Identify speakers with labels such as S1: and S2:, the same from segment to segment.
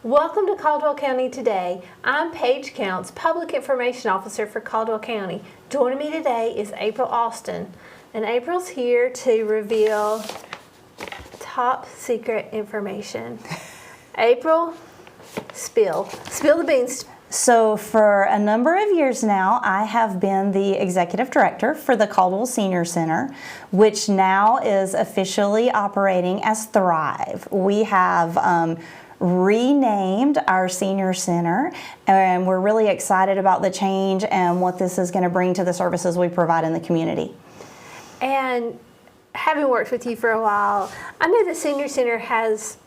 S1: Welcome to Caldwell County Today. I'm Paige Counts, Public Information Officer for Caldwell County. Joining me today is April Austin, and April's here to reveal top secret information. April, spill the beans.
S2: So for a number of years now, I have been the executive director for the Caldwell Senior Center, which now is officially operating as Thrive. We have renamed our senior center, and we're really excited about the change and what this is going to bring to the services we provide in the community.
S1: And having worked with you for a while, I know the senior center has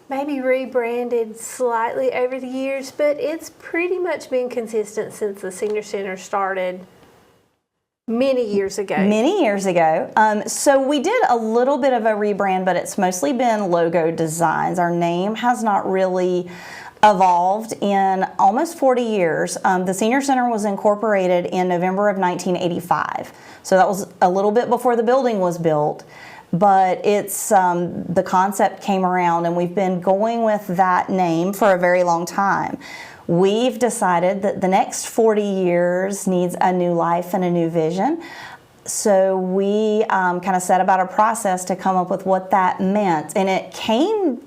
S1: maybe rebranded slightly over the years, but it's pretty much been consistent since the senior center started many years ago. So we did a little bit of a rebrand, but it's mostly been logo designs. Our name has not really evolved in almost 40 years. The senior center was incorporated in November of 1985. So that was a little bit before the building was built. But it's the concept came around, and we've been going with that name for a very long time. We've decided that the next 40 years needs a new life and a new vision. So we kind of set about a process to come up with what that meant. And it came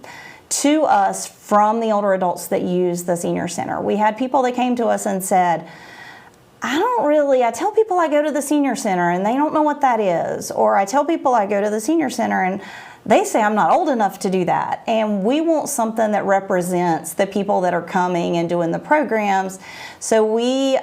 S1: to us from the older adults that use the senior center. We had people that came to us and said, I tell people I go to the senior center and they don't know what that is. Or I tell people I go to the senior center and they say I'm not old enough to do that. And we want something that represents the people that are coming and doing the programs. So we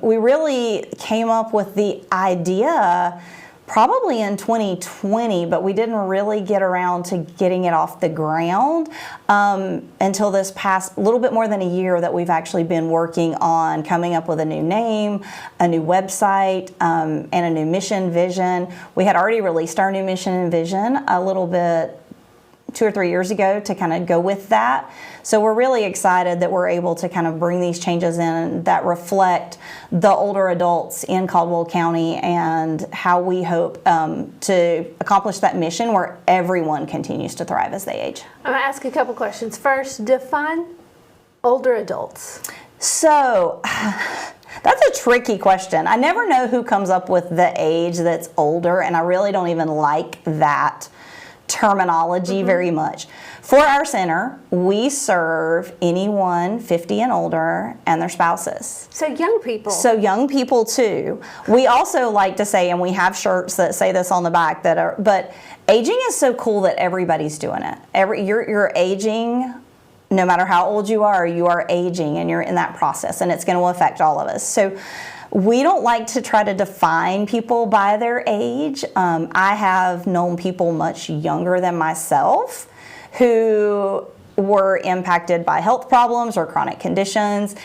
S1: really came up with the idea probably in 2020, but we didn't really get around to getting it off the ground until this past little bit more than a year that we've actually been working on coming up with a new name, a new website, and a new mission vision. We had already released our new mission and vision a little bit 2 or 3 years ago to kind of go with that. So we're really excited that we're able to kind of bring these changes in that reflect the older adults in Caldwell County and how we hope to accomplish that mission where everyone continues to thrive as they age. I'm going to ask a couple questions. First, define older adults.
S2: So that's a tricky question. I never know who comes up with the age that's older, and I really don't even like that terminology very much. For our center, we serve anyone 50 and older and their spouses.
S1: So young people.
S2: So young people too. We also like to say, and we have shirts that say this on the back, but aging is so cool that everybody's doing it. You're aging, no matter how old you are aging, and you're in that process, and it's going to affect all of us. So we don't like to try to define people by their age. I have known people much younger than myself who were impacted by health problems or chronic conditions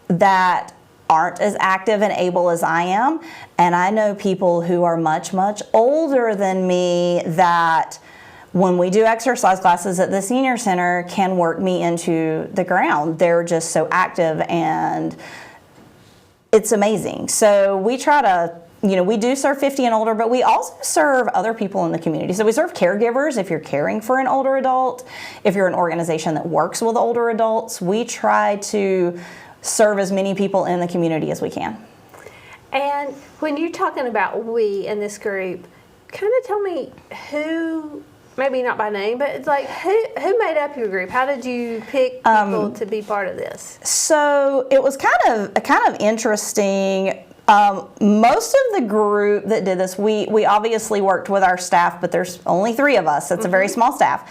S2: that aren't as active and able as I am. And I know people who are much, much older than me that when we do exercise classes at the senior center can work me into the ground. They're just so active, and it's amazing. So we try to, we do serve 50 and older, but we also serve other people in the community. So we serve caregivers if you're caring for an older adult. If you're an organization that works with older adults, we try to serve as many people in the community as we can.
S1: And when you're talking about we in this group, kind of tell me who, maybe not by name, but it's like who made up your group? How did you pick people to be part of this?
S2: So it was kind of interesting. Most of the group that did this, we obviously worked with our staff, but there's only 3 of us. It's a very small staff.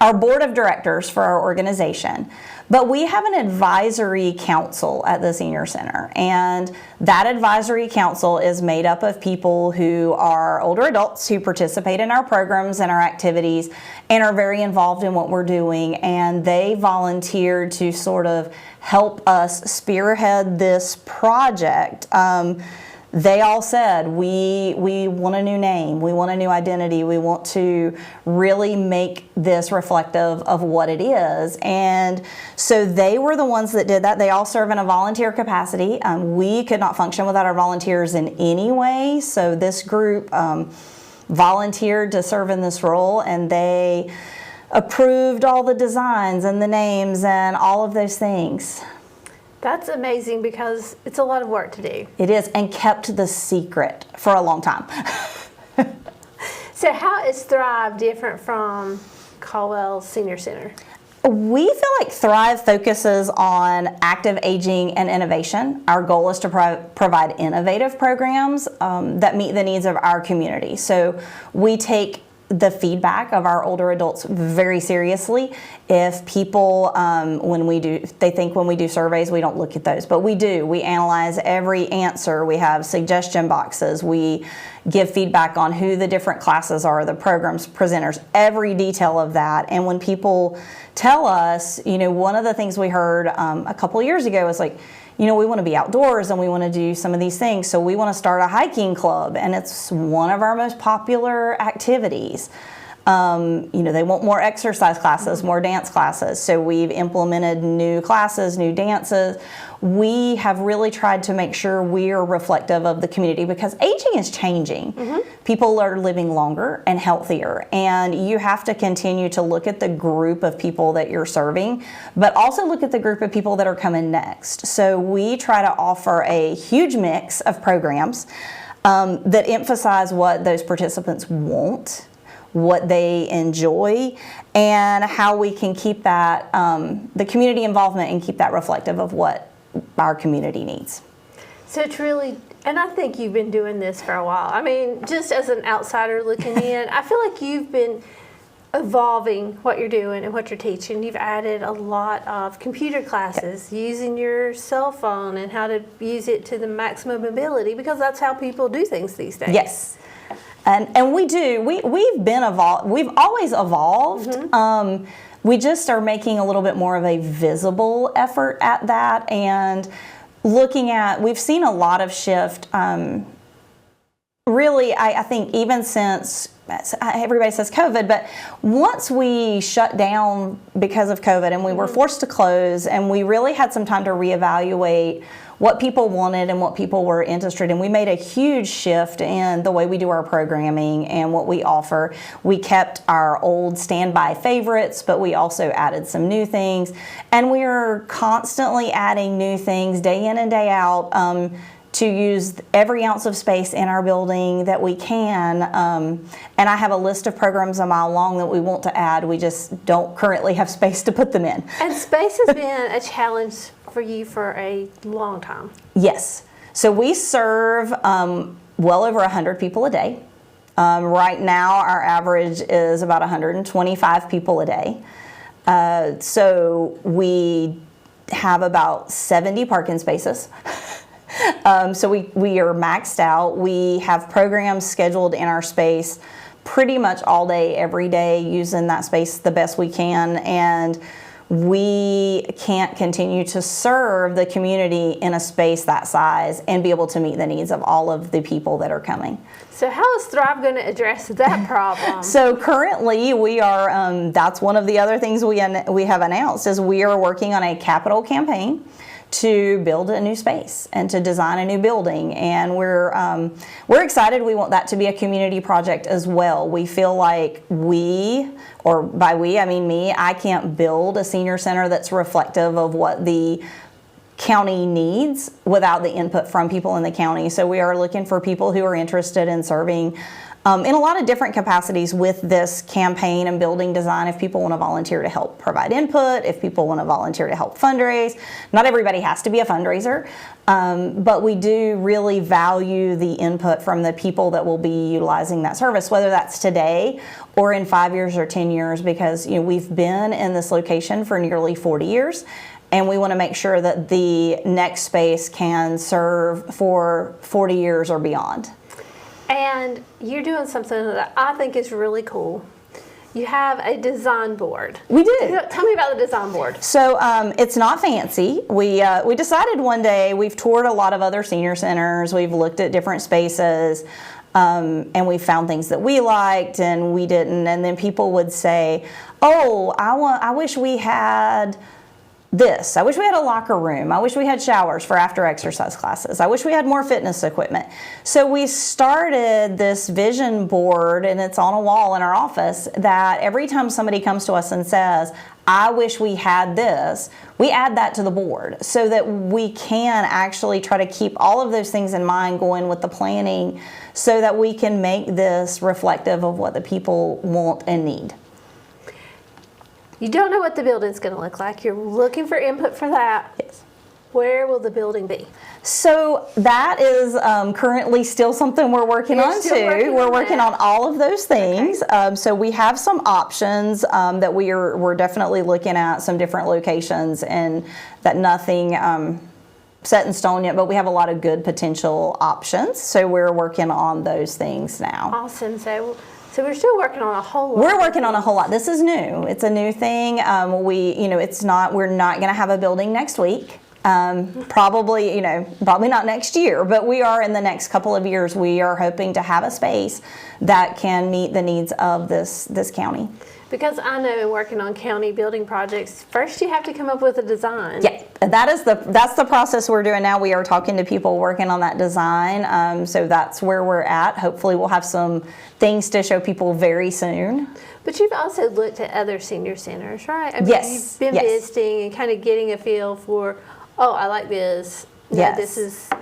S2: Our board of directors for our organization. But we have an advisory council at the senior center, and that advisory council is made up of people who are older adults who participate in our programs and our activities and are very involved in what we're doing, and they volunteered to sort of help us spearhead this project. They all said, we want a new name, we want a new identity, we want to really make this reflective of what it is. And so they were the ones that did that. They all serve in a volunteer capacity. We could not function without our volunteers in any way. So this group volunteered to serve in this role, and they approved all the designs and the names and all of those things.
S1: That's amazing because it's a lot of work to do.
S2: It is, and kept the secret for a long time.
S1: So how is Thrive different from Caldwell Senior Center?
S2: We feel like Thrive focuses on active aging and innovation. Our goal is to provide innovative programs that meet the needs of our community. So we take the feedback of our older adults very seriously. If people, they think when we do surveys, we don't look at those, but we do. We analyze every answer. We have suggestion boxes. We give feedback on who the different classes are, the programs, presenters, every detail of that. And when people tell us, one of the things we heard a couple of years ago was like, we want to be outdoors and we want to do some of these things. So we want to start a hiking club, and it's one of our most popular activities. They want more exercise classes, more dance classes. So we've implemented new classes, new dances. We have really tried to make sure we're reflective of the community because aging is changing. People are living longer and healthier, and you have to continue to look at the group of people that you're serving, but also look at the group of people that are coming next. So we try to offer a huge mix of programs that emphasize what those participants want, what they enjoy, and how we can keep that, the community involvement, and keep that reflective of what our community needs.
S1: So it's really, and I think you've been doing this for a while. I mean, just as an outsider looking in, I feel like you've been evolving what you're doing and what you're teaching. You've added a lot of computer classes, using your cell phone and how to use it to the maximum ability, because that's how people do things these days.
S2: Yes. And we do. We've always evolved. We just are making a little bit more of a visible effort at that, and we've seen a lot of shift. Really, I think even since everybody says COVID, but once we shut down because of COVID and we were forced to close, and we really had some time to reevaluate what people wanted and what people were interested in. We made a huge shift in the way we do our programming and what we offer. We kept our old standby favorites, but we also added some new things. And we are constantly adding new things day in and day out to use every ounce of space in our building that we can. And I have a list of programs a mile long that we want to add. We just don't currently have space to put them in.
S1: And space has been a challenge for you for a long time.
S2: Yes. So we serve well over 100 people a day. Right now, our average is about 125 people a day. So we have about 70 parking spaces. So we are maxed out. We have programs scheduled in our space pretty much all day, every day, using that space the best we can. And we can't continue to serve the community in a space that size and be able to meet the needs of all of the people that are coming.
S1: So how is Thrive going to address that problem?
S2: So currently we are, that's one of the other things we have announced, is we are working on a capital campaign to build a new space and to design a new building, and we're excited. We want that to be a community project as well. We feel like or by we I mean me, I can't build a senior center that's reflective of what the county needs without the input from people in the county. So we are looking for people who are interested in serving in a lot of different capacities with this campaign and building design. If people want to volunteer to help provide input, if people want to volunteer to help fundraise. Not everybody has to be a fundraiser, but we do really value the input from the people that will be utilizing that service, whether that's today or in 5 years or 10 years, because we've been in this location for nearly 40 years. And we want to make sure that the next space can serve for 40 years or beyond.
S1: And you're doing something that I think is really cool. You have a design board.
S2: We do.
S1: Tell me about the design board.
S2: So it's not fancy. We decided one day, we've toured a lot of other senior centers. We've looked at different spaces. And we found things that we liked and we didn't. And then people would say, oh, I wish we had this. I wish we had a locker room. I wish we had showers for after exercise classes. I wish we had more fitness equipment. So we started this vision board, and it's on a wall in our office, that every time somebody comes to us and says, I wish we had this, we add that to the board so that we can actually try to keep all of those things in mind going with the planning so that we can make this reflective of what the people want and need.
S1: You don't know what the building's going to look like. You're looking for input for that.
S2: Yes.
S1: Where will the building be?
S2: So that is currently still something we're working on too. We're working on all of those things. Okay. So we have some options that we're definitely looking at, some different locations, and that nothing set in stone yet, but we have a lot of good potential options. So we're working on those things now.
S1: Awesome. So we're still working on a whole lot.
S2: We're working on a whole lot. This is new. It's a new thing. We're not going to have a building next week. Probably not next year, but we are in the next couple of years. We are hoping to have a space that can meet the needs of this county.
S1: Because I know in working on county building projects, first you have to come up with a design.
S2: Yeah, that's the process we're doing now. We are talking to people working on that design. So that's where we're at. Hopefully we'll have some things to show people very soon.
S1: But you've also looked at other senior centers, right? I mean,
S2: Yes.
S1: You've been visiting and kind of getting a feel for, I like this. No,
S2: Yes.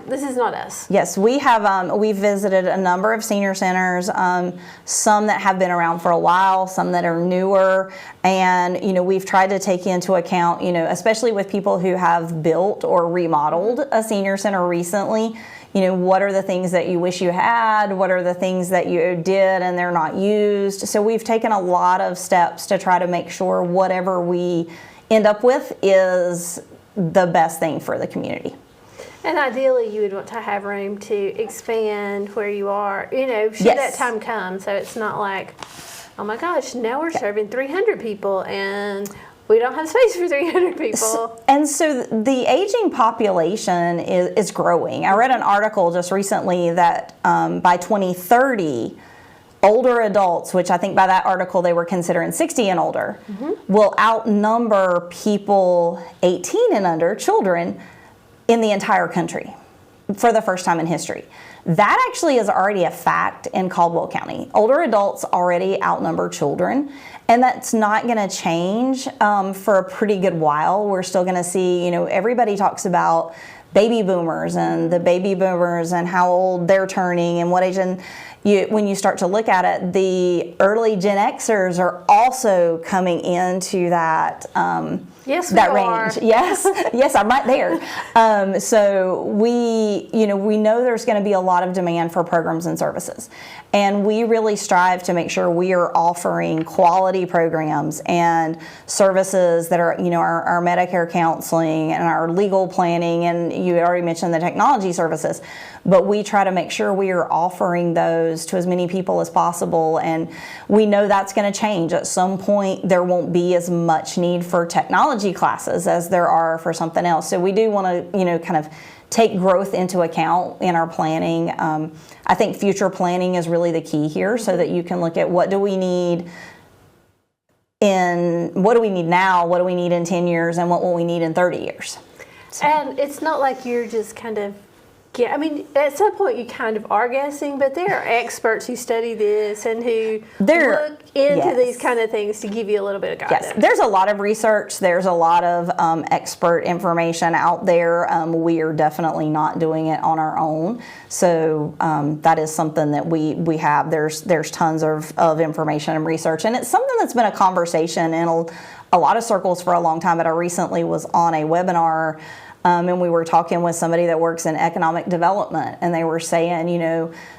S1: This is not us.
S2: Yes, we have. We've visited a number of senior centers, some that have been around for a while, some that are newer, and we've tried to take into account, especially with people who have built or remodeled a senior center recently. What are the things that you wish you had? What are the things that you did and they're not used? So we've taken a lot of steps to try to make sure whatever we end up with is the best thing for the community.
S1: And ideally, you would want to have room to expand where you are, should
S2: Yes.
S1: that time come. So it's not like, oh my gosh, now we're serving 300 people and we don't have space for 300 people.
S2: So the aging population is growing. I read an article just recently that by 2030, older adults, which I think by that article they were considering 60 and older, will outnumber people 18 and under, children, in the entire country for the first time in history. That actually is already a fact in Caldwell County. Older adults already outnumber children, and that's not going to change for a pretty good while. We're still going to see, everybody talks about baby boomers and the baby boomers and how old they're turning and what age. And when you start to look at it, the early Gen Xers are also coming into that
S1: Yes,
S2: that
S1: we
S2: range.
S1: are.
S2: Yes, I'm right there. So we know there's going to be a lot of demand for programs and services, and we really strive to make sure we are offering quality programs and services that are, our Medicare counseling and our legal planning, and you already mentioned the technology services. But we try to make sure we are offering those to as many people as possible, and we know that's going to change. At some point, there won't be as much need for technology classes as there are for something else. So we do want to, kind of take growth into account in our planning. I think future planning is really the key here, so that you can look at what do we need now, what do we need in 10 years, and what will we need in 30 years. So.
S1: And it's not like you're just kind of at some point you kind of are guessing, but there are experts who study this and who look into these kind of things to give you a little bit of guidance.
S2: Yes, there's a lot of research. There's a lot of expert information out there. We are definitely not doing it on our own. So that is something that we have. There's tons of information and research, and it's something that's been a conversation in a lot of circles for a long time. But I recently was on a webinar. And we were talking with somebody that works in economic development, and they were saying,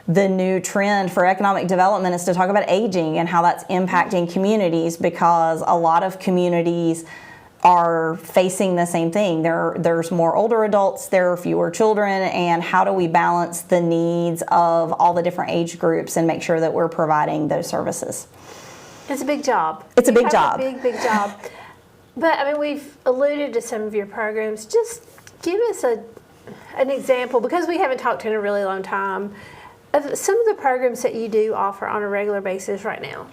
S2: the new trend for economic development is to talk about aging and how that's impacting communities, because a lot of communities are facing the same thing. There's more older adults, there are fewer children, and how do we balance the needs of all the different age groups and make sure that we're providing those services?
S1: It's a big job.
S2: It's a big job.
S1: Big job. But we've alluded to some of your programs. Just give us an example, because we haven't talked in a really long time, of some of the programs that you do offer on a regular basis right now.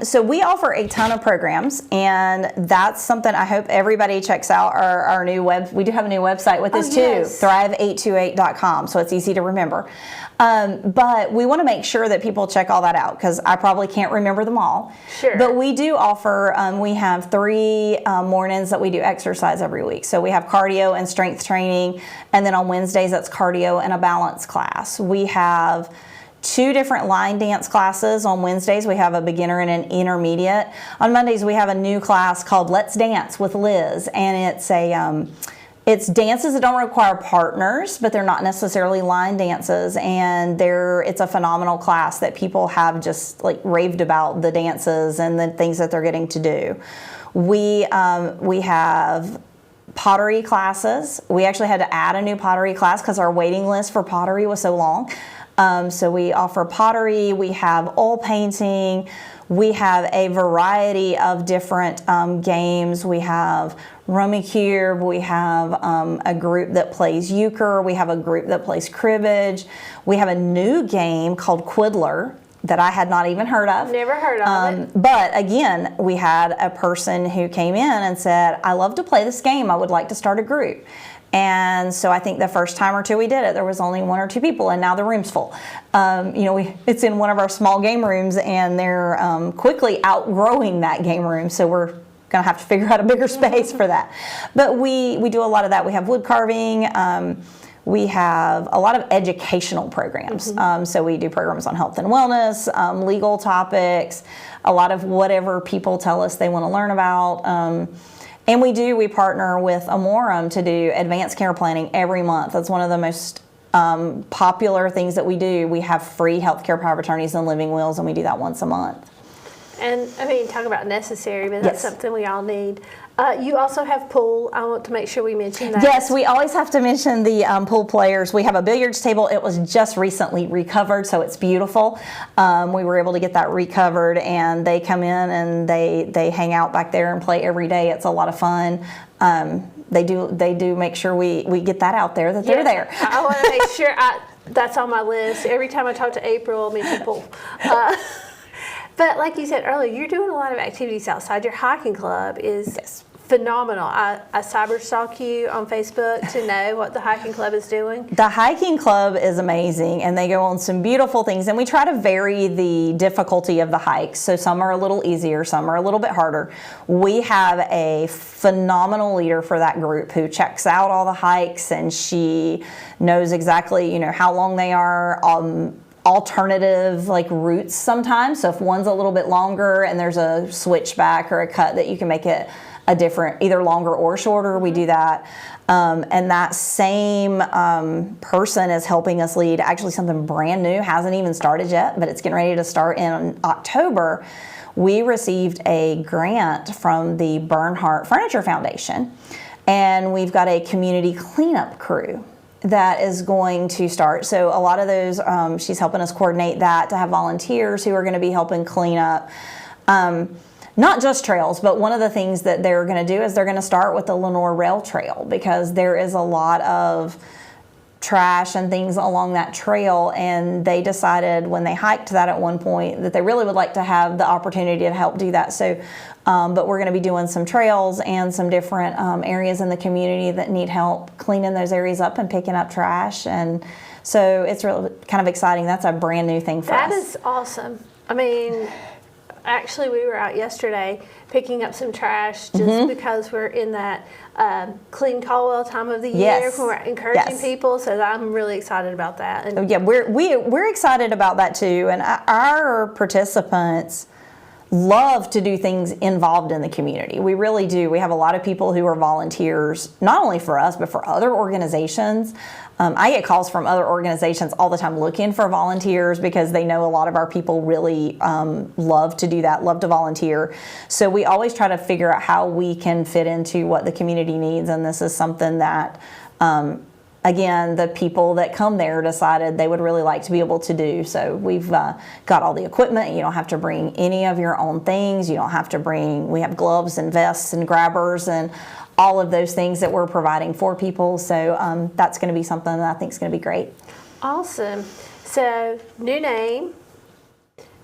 S2: So we offer a ton of programs, and that's something I hope everybody checks out our new web. We do have a new website with this too, thrive828.com, so it's easy to remember. But we want to make sure that people check all that out because I probably can't remember them all.
S1: Sure.
S2: But we do offer, we have 3 mornings that we do exercise every week. So we have cardio and strength training, and then on Wednesdays that's cardio and a balance class. We have 2 different line dance classes. On Wednesdays, we have a beginner and an intermediate. On Mondays, we have a new class called Let's Dance with Liz, and it's dances that don't require partners, but they're not necessarily line dances, and it's a phenomenal class that people have just like raved about the dances and the things that they're getting to do. We have pottery classes. We actually had to add a new pottery class because our waiting list for pottery was so long. So we offer pottery, we have oil painting, we have a variety of different games. We have Rummy Cube, we have a group that plays euchre, we have a group that plays cribbage, we have a new game called Quiddler that I had not even heard of.
S1: Never heard of it.
S2: But again, we had a person who came in and said, I love to play this game, I would like to start a group. And so I think the first time or 2 we did it, there was only 1 or 2 people, and now the room's full. It's in one of our small game rooms, and they're quickly outgrowing that game room, so we're going to have to figure out a bigger space for that. But we do a lot of that. We have wood carving. We have a lot of educational programs. So we do programs on health and wellness, legal topics, a lot of whatever people tell us they want to learn about. And we partner with Amorum to do advanced care planning every month. That's one of the most popular things that we do. We have free healthcare power of attorneys and living wills, and we do that once a month.
S1: And I mean, talk about necessary, but that's
S2: Yes.
S1: something we all need. You also have pool. I want to make sure we mention that.
S2: Yes, we always have to mention the pool players. We have a billiards table. It was just recently recovered, so it's beautiful. We were able to get that recovered, and they come in and they hang out back there and play every day. It's a lot of fun. They do make sure we get that out there that they're there.
S1: I want to make sure that's on my list. Every time I talk to April, I mention pool. But like you said earlier, you're doing a lot of activities outside. Your hiking club is phenomenal. I cyber stalk you on Facebook to know what the hiking club is doing.
S2: The hiking club is amazing, and they go on some beautiful things, and we try to vary the difficulty of the hikes. So some are a little easier, some are a little bit harder. We have a phenomenal leader for that group who checks out all the hikes, and she knows exactly, how long they are. Alternative routes sometimes. So if one's a little bit longer and there's a switchback or a cut that you can make it a different, either longer or shorter, we do that. And that same person is helping us lead actually something brand new, hasn't even started yet, but it's getting ready to start in October. We received a grant from the Bernhardt Furniture Foundation, and we've got a community cleanup crew that is going to start. So a lot of those, she's helping us coordinate that to have volunteers who are going to be helping clean up, not just trails, but one of the things that they're going to do is they're going to start with the Lenore Rail Trail, because there is a lot of trash and things along that trail, and they decided when they hiked that at one point that they really would like to have the opportunity to help do that. So but we're going to be doing some trails and some different areas in the community that need help cleaning those areas up and picking up trash, and so it's really kind of exciting. That's a brand new thing for us.
S1: That is awesome. I mean, actually we were out yesterday picking up some trash just because we're in that clean Caldwell time of the year when we're encouraging people, so I'm really excited about that. And
S2: yeah, we're excited about that too, and our participants love to do things involved in the community. We really do. We have a lot of people who are volunteers, not only for us, but for other organizations. I get calls from other organizations all the time looking for volunteers because they know a lot of our people really love to do that, love to volunteer. So we always try to figure out how we can fit into what the community needs, and this is something that again, the people that come there decided they would really like to be able to do. So we've got all the equipment. You don't have to bring any of your own things. You don't have to bring, we have gloves and vests and grabbers and all of those things that we're providing for people. So that's going to be something that I think is going to be great.
S1: Awesome. So new name,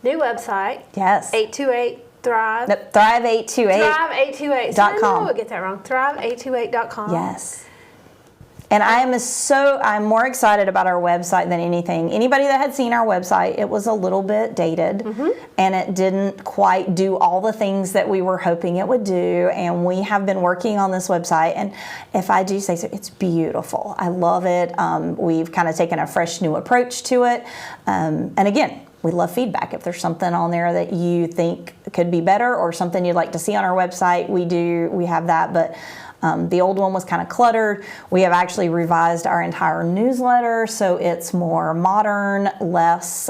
S1: New website.
S2: Yes.
S1: 828 Thrive.
S2: Nope, Thrive828.
S1: Thrive828.
S2: .com.
S1: I know I would get that wrong. Thrive828.com.
S2: Yes. And I'm more excited about our website than anything. Anybody that had seen our website, it was a little bit dated, and it didn't quite do all the things that we were hoping it would do. And we have been working on this website, and if I do say so, it's beautiful. I love it. We've kind of taken a fresh new approach to it. And again, we love feedback. If there's something on there that you think could be better or something you'd like to see on our website, we have that. But the old one was kind of cluttered. We have actually revised our entire newsletter, so it's more modern, less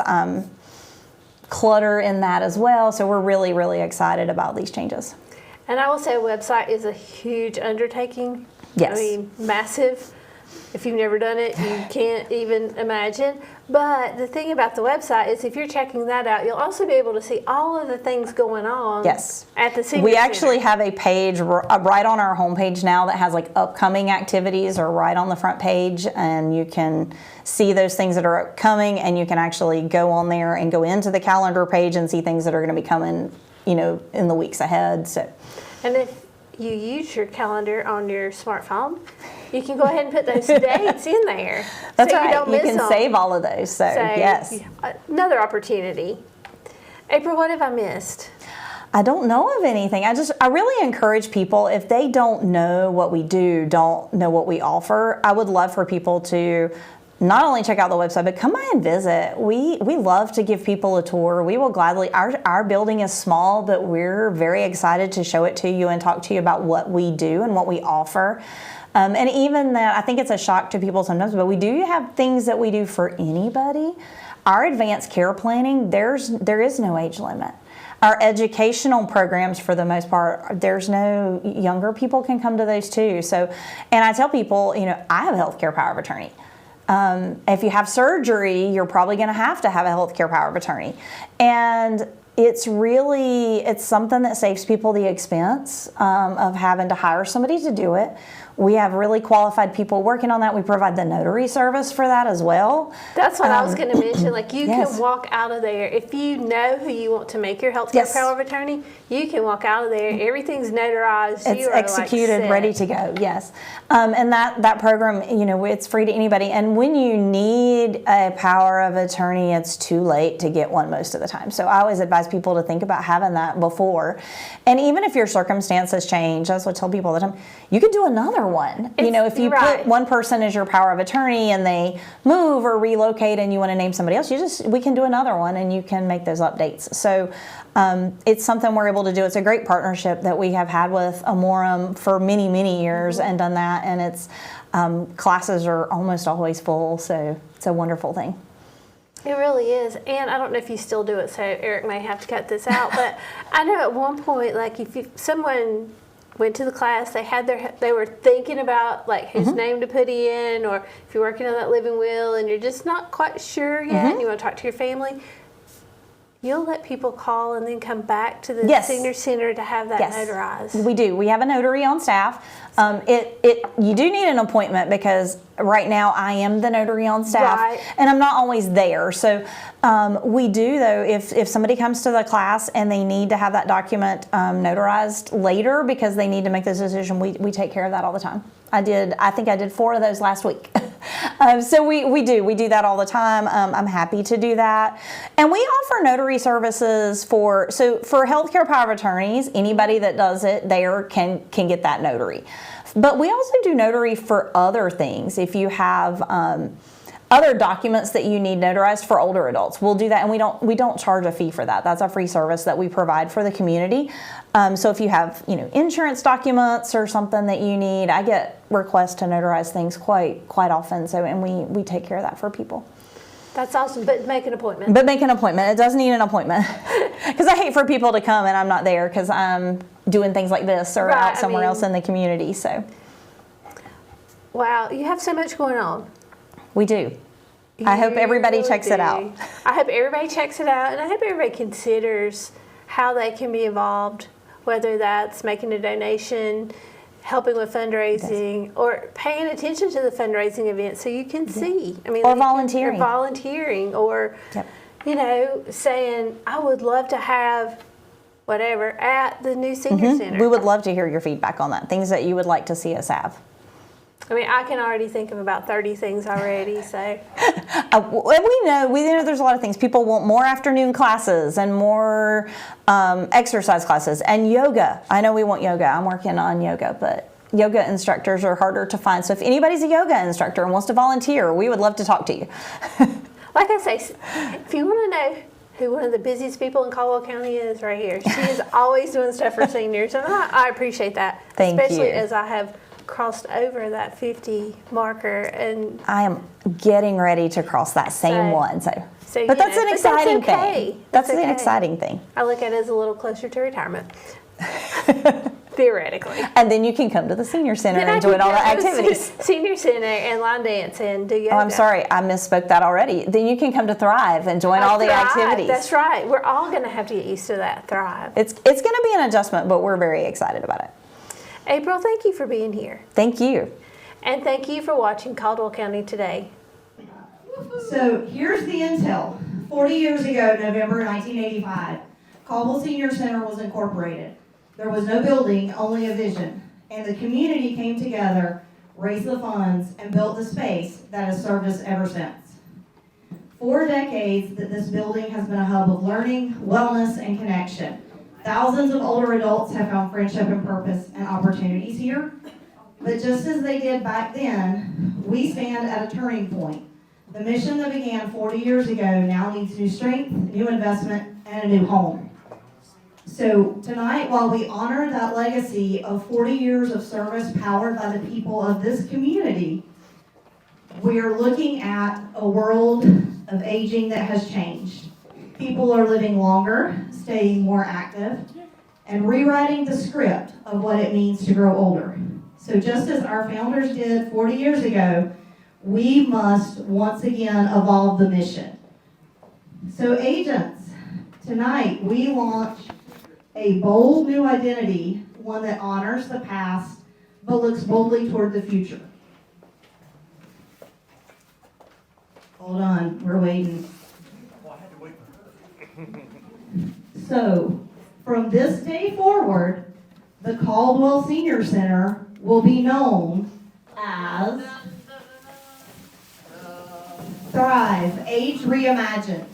S2: clutter in that as well. So we're really, really excited about these changes.
S1: And I will say a website is a huge undertaking.
S2: Yes.
S1: I mean, massive. If you've never done it, you can't even imagine. But the thing about the website is if you're checking that out, you'll also be able to see all of the things going on
S2: Yes.
S1: at the senior
S2: We
S1: center.
S2: actually have a page right on our homepage now that has like upcoming activities or right on the front page, and you can see those things that are upcoming, and you can actually go on there and go into the calendar page and see things that are going to be coming, in the weeks ahead. So.
S1: And if you use your calendar on your smartphone, you can go ahead and put those dates in there.
S2: That's
S1: so
S2: right.
S1: You don't miss
S2: can
S1: them.
S2: save all of those. So yes.
S1: Another opportunity. April, what have I missed?
S2: I don't know of anything. I really encourage people, if they don't know what we do, don't know what we offer, I would love for people to not only check out the website, but come by and visit. We love to give people a tour. We will gladly, our building is small, but we're very excited to show it to you and talk to you about what we do and what we offer. And even that, I think it's a shock to people sometimes, but we do have things that we do for anybody. Our advanced care planning, there is no age limit. Our educational programs, for the most part, there's no younger people can come to those too. So, and I tell people, I have a healthcare power of attorney. If you have surgery, you're probably going to have a healthcare power of attorney. And it's something that saves people the expense of having to hire somebody to do it. We have really qualified people working on that. We provide the notary service for that as well.
S1: That's what I was going to mention. Like you
S2: Yes.
S1: can walk out of there. If you know who you want to make your healthcare
S2: Yes.
S1: power of attorney, you can walk out of there. Everything's notarized.
S2: It's
S1: you are
S2: executed, ready to go, yes. And that program, it's free to anybody. And when you need a power of attorney, it's too late to get one most of the time. So I always advise people to think about having that before. And even if your circumstances change, that's what I tell people all the time, you could do another one. If you
S1: right.
S2: put one person as your power of attorney and they move or relocate and you want to name somebody else, we can do another one and you can make those updates. So it's something we're able to do. It's a great partnership that we have had with Amorum for many, many years and done that. And it's classes are almost always full. So it's a wonderful thing.
S1: It really is. And I don't know if you still do it, so Eric may have to cut this out. But I know at one point, like if someone went to the class, they were thinking about like whose name to put in, or if you're working on that living will and you're just not quite sure yet and you want to talk to your family, you'll let people call and then come back to the
S2: Yes.
S1: senior center to have that
S2: Yes.
S1: notarized.
S2: We do. We have a notary on staff. You do need an appointment because right now I am the notary on staff
S1: Right.
S2: and I'm not always there. So we do though, if somebody comes to the class and they need to have that document notarized later because they need to make this decision, we take care of that all the time. I think I did 4 of those last week. So we do that all the time. I'm happy to do that. And we offer notary services for healthcare power of attorneys. Anybody that does it there can get that notary. But we also do notary for other things. If you have other documents that you need notarized for older adults, we'll do that, and we don't charge a fee for that. That's a free service that we provide for the community. So if you have insurance documents or something that you need, I get requests to notarize things quite often. So and we take care of that for people.
S1: That's awesome, but make an appointment.
S2: But make an appointment. It does need an appointment because I hate for people to come and I'm not there because I'm doing things like this or out somewhere else in the community. So
S1: wow, you have so much going on.
S2: we do. I hope everybody checks it out.
S1: I hope everybody checks it out, and I hope everybody considers how they can be involved, whether that's making a donation, helping with fundraising, or paying attention to the fundraising event so you can see.
S2: Or volunteering.
S1: Or volunteering, or
S2: Yep.
S1: saying, I would love to have whatever at the new senior center.
S2: We would love to hear your feedback on that, things that you would like to see us have.
S1: I mean, I can already think of about 30 things already, so.
S2: We know there's a lot of things. People want more afternoon classes and more exercise classes and yoga. I know we want yoga. I'm working on yoga, but yoga instructors are harder to find. So if anybody's a yoga instructor and wants to volunteer, we would love to talk to you.
S1: Like I say, if you want to know who one of the busiest people in Caldwell County is, right here. She is always doing stuff for seniors, and I appreciate that.
S2: Thank
S1: especially
S2: you.
S1: as I have crossed over that 50 marker, and
S2: I am getting ready to cross that same one. But that's an exciting thing. That's an exciting thing.
S1: I look at it as a little closer to retirement. Theoretically.
S2: And then you can come to the senior center and join all the activities.
S1: Senior center and line dance and do yoga.
S2: Oh, I'm sorry, I misspoke that already. Then you can come to Thrive and join all the activities.
S1: That's right. We're all going to have to get used to that Thrive.
S2: It's going to be an adjustment, but we're very excited about it.
S1: April, thank you for being here.
S2: Thank you.
S1: And thank you for watching Caldwell County Today.
S3: So here's the intel. 40 years ago, November 1985, Caldwell Senior Center was incorporated. There was no building, only a vision. And the community came together, raised the funds, and built the space that has served us ever since. 4 decades that this building has been a hub of learning, wellness, and connection. Thousands of older adults have found friendship and purpose and opportunities here. But just as they did back then, we stand at a turning point. The mission that began 40 years ago now needs new strength, new investment, and a new home. So tonight, while we honor that legacy of 40 years of service powered by the people of this community, we are looking at a world of aging that has changed. People are living longer, staying more active, and rewriting the script of what it means to grow older. So just as our founders did 40 years ago, we must once again evolve the mission. So agents, tonight we launch a bold new identity, one that honors the past, but looks boldly toward the future. Hold on, we're waiting. So, from this day forward, the Caldwell Senior Center will be known as Thrive, Age Reimagined.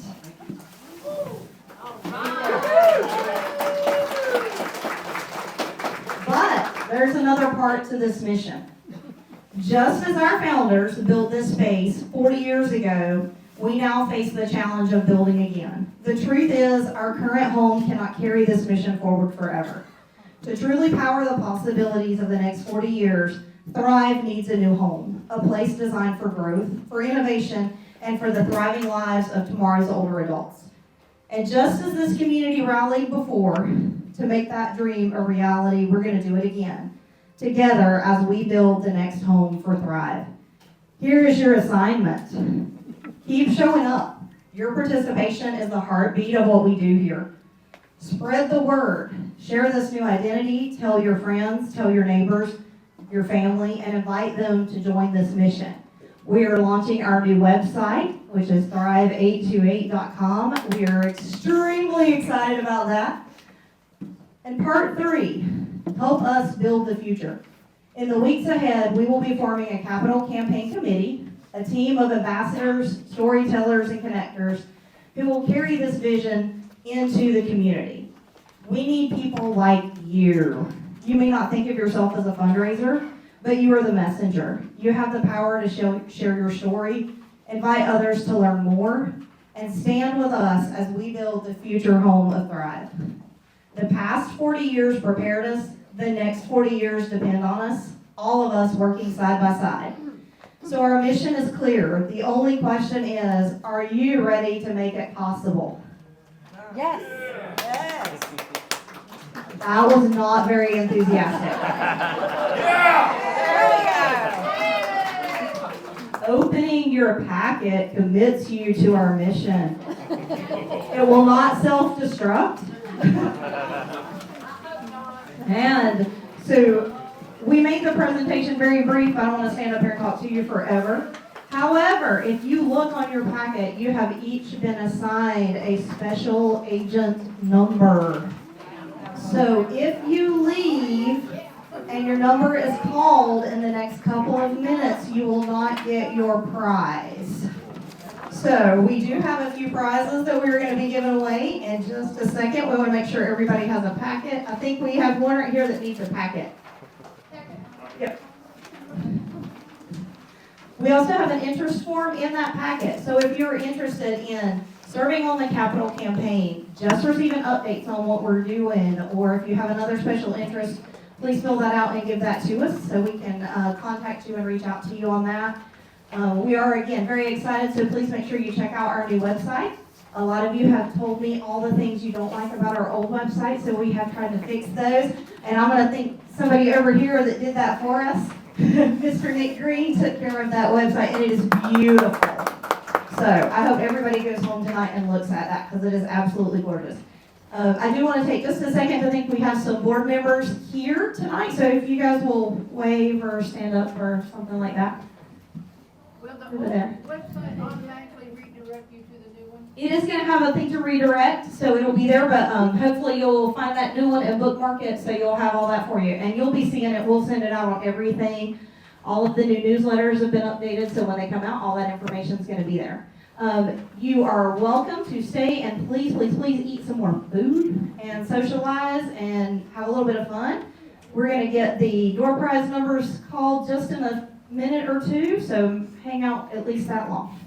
S3: But there's another part to this mission. Just as our founders built this space 40 years ago, we now face the challenge of building again. The truth is, our current home cannot carry this mission forward forever. To truly power the possibilities of the next 40 years, Thrive needs a new home, a place designed for growth, for innovation, and for the thriving lives of tomorrow's older adults. And just as this community rallied before to make that dream a reality, we're going to do it again, together as we build the next home for Thrive. Here is your assignment. Keep showing up. Your participation is the heartbeat of what we do here. Spread the word. Share this new identity. Tell your friends, tell your neighbors, your family, and invite them to join this mission. We are launching our new website, which is thrive828.com. We are extremely excited about that. And part 3, help us build the future. In the weeks ahead, we will be forming a capital campaign committee, a team of ambassadors, storytellers, and connectors who will carry this vision into the community. We need people like you. You may not think of yourself as a fundraiser, but you are the messenger. You have the power to share your story, invite others to learn more, and stand with us as we build the future home of Thrive. The past 40 years prepared us. The next 40 years depend on us, all of us working side by side. So our mission is clear. The only question is, are you ready to make it possible?
S1: Yes.
S3: Yes. That was not very enthusiastic. Yeah. Opening your packet commits you to our mission. It will not self-destruct. And so we made the presentation very brief. I don't want to stand up here and talk to you forever. However, if you look on your packet, you have each been assigned a special agent number. So if you leave and your number is called in the next couple of minutes, you will not get your prize. So we do have a few prizes that we're going to be giving away in just a second. We want to make sure everybody has a packet. I think we have one right here that needs a packet. Yep. We also have an interest form in that packet. So if you're interested in serving on the capital campaign, just receiving updates on what we're doing, or if you have another special interest, please fill that out and give that to us so we can contact you and reach out to you on that. We are, again, very excited, so please make sure you check out our new website. A lot of you have told me all the things you don't like about our old website, so we have tried to fix those. And I'm going to thank somebody over here that did that for us. Mr. Nick Green took care of that website, and it is beautiful. So I hope everybody goes home tonight and looks at that, because it is absolutely gorgeous. I do want to take just a second to think we have some board members here tonight, so if you guys will wave or stand up or something like that.
S4: Will the website automatically redirect you to the new one?
S3: It is going to have a thing to redirect, so it'll be there, but hopefully you'll find that new one and bookmark it, so you'll have all that for you. And you'll be seeing it. We'll send it out on everything. All of the new newsletters have been updated, so when they come out, all that information is going to be there. You are welcome to stay and please eat some more food and socialize and have a little bit of fun. We're going to get the door prize numbers called just in a minute or two, so hang out at least that long.